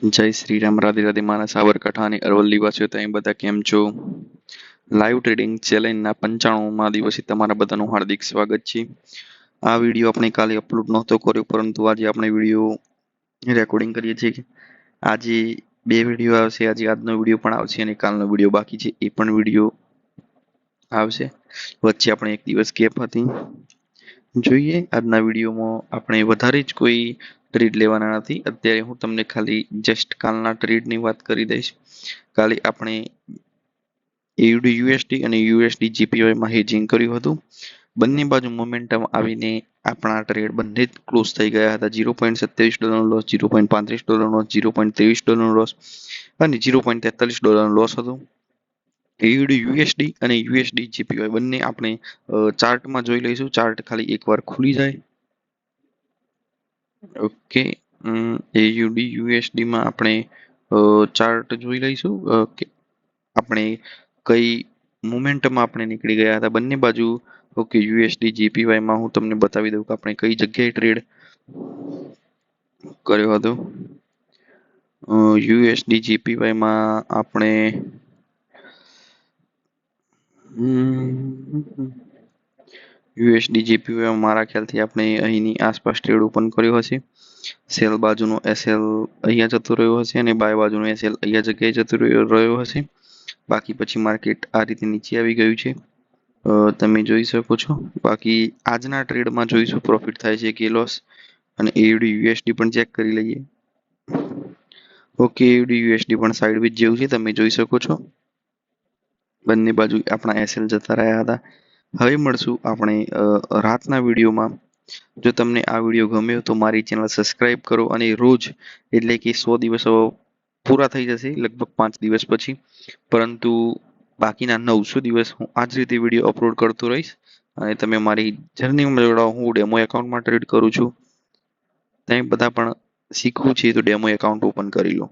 જય શ્રી રામ, રાધે રાધે મારા સાબરકાંઠા અને અરવલ્લી વાસીઓ તમે બધા કેમ છો? લાઈવ ટ્રેડિંગ ચેલેન્જના 95મા દિવસે તમારા બધાનું હાર્દિક સ્વાગત છે. આ વિડીયો આપણે કાલે અપલોડ નહોતો કર્યો, પરંતુ આજે આપણે વિડીયો રેકોર્ડિંગ કરીએ છીએ. આજે બે વિડીયો આવશે. આજનો વિડીયો પણ આવશે અને કાલનો વિડીયો બાકી છે એ પણ વિડીયો આવશે. વચ્ચે આપણે એક દિવસ ગેપ હતી. જોઈએ આજના વિડીયોમાં આપણે વધારે જ કોઈ ટ્રેડ લેવાના નથી. અત્યારે હું તમને ખાલી જસ્ટ કાલના ટ્રેડની વાત કરી દઈશ. કાલે આપણે એયુડી યુએસડી અને યુએસડી જીપીવાયમાં હેજિંગ કર્યું હતું. બંને બાજુ મોમેન્ટમ આવીને આપણા ટ્રેડ બંને જ ક્લોઝ થઈ ગયા હતા. $0.27 લોસ, $0.35 લોસ, $0.23 લોસ અને $0.43 લોસ હતો. એયુડી યુએસડી અને યુએસડી જીપીવાય બંને આપણે ચાર્ટમાં જોઈ લઈશું. ચાર્ટ ખાલી એકવાર ખુલી જાય. ઓકે, એયુડી યુએસડી માં આપણે ચાર્ટ જોઈ લઈશું. ઓકે, આપણે કઈ મોમેન્ટમાં આપણે નીકળી ગયા હતા બંને બાજુ. ઓકે, યુએસડી જીપીવાય માં હું તમને બતાવી દઉં કે આપણે કઈ જગ્યાએ ટ્રેડ કર્યો હતો. યુએસડી જીપીવાય માં આપણે યુએસડી જીપીવાય મારા ખ્યાલથી આપણે અહીંની આસપાસ ટ્રેડ ઓપન કર્યો હશે. સેલ બાજુનો એસએલ અહીંયા જતો રહ્યો હશે અને બાય બાજુનો એસએલ અહીંયા જગ્યાએ જતો રહ્યો હશે. બાકી પછી માર્કેટ આ રીતે નીચે આવી ગયું છે, તમે જોઈ શકો છો. બાકી આજના ટ્રેડમાં જોઈશું પ્રોફિટ થાય છે કે લોસ. અને એયુડી યુએસડી પણ ચેક કરી લઈએ. ઓકે, એયુડી યુએસડી પણ સાઇડવેઝ જેવું છે, તમે જોઈ શકો છો. બંને બાજુ આપણા એસએલ જતા રહ્યા હતા. હવે મળશું આપણે રાતના વિડીયોમાં. જો તમને આ વિડીયો ગમ્યો તો મારી ચેનલ સબસ્ક્રાઇબ કરો અને રોજ એટલે કે 100 દિવસો પૂરા થઈ જશે લગભગ 5 દિવસ પછી, પરંતુ બાકીના 900 દિવસ હું આ જ રીતે વિડીયો અપલોડ કરતો રહીશ. અને તમે મારી જર્નીમાં જોડાઓ. હું ડેમો એકાઉન્ટમાં ટ્રેડ કરું છું. તમે બધા પણ શીખવું છે તો ડેમો એકાઉન્ટ ઓપન કરી લો.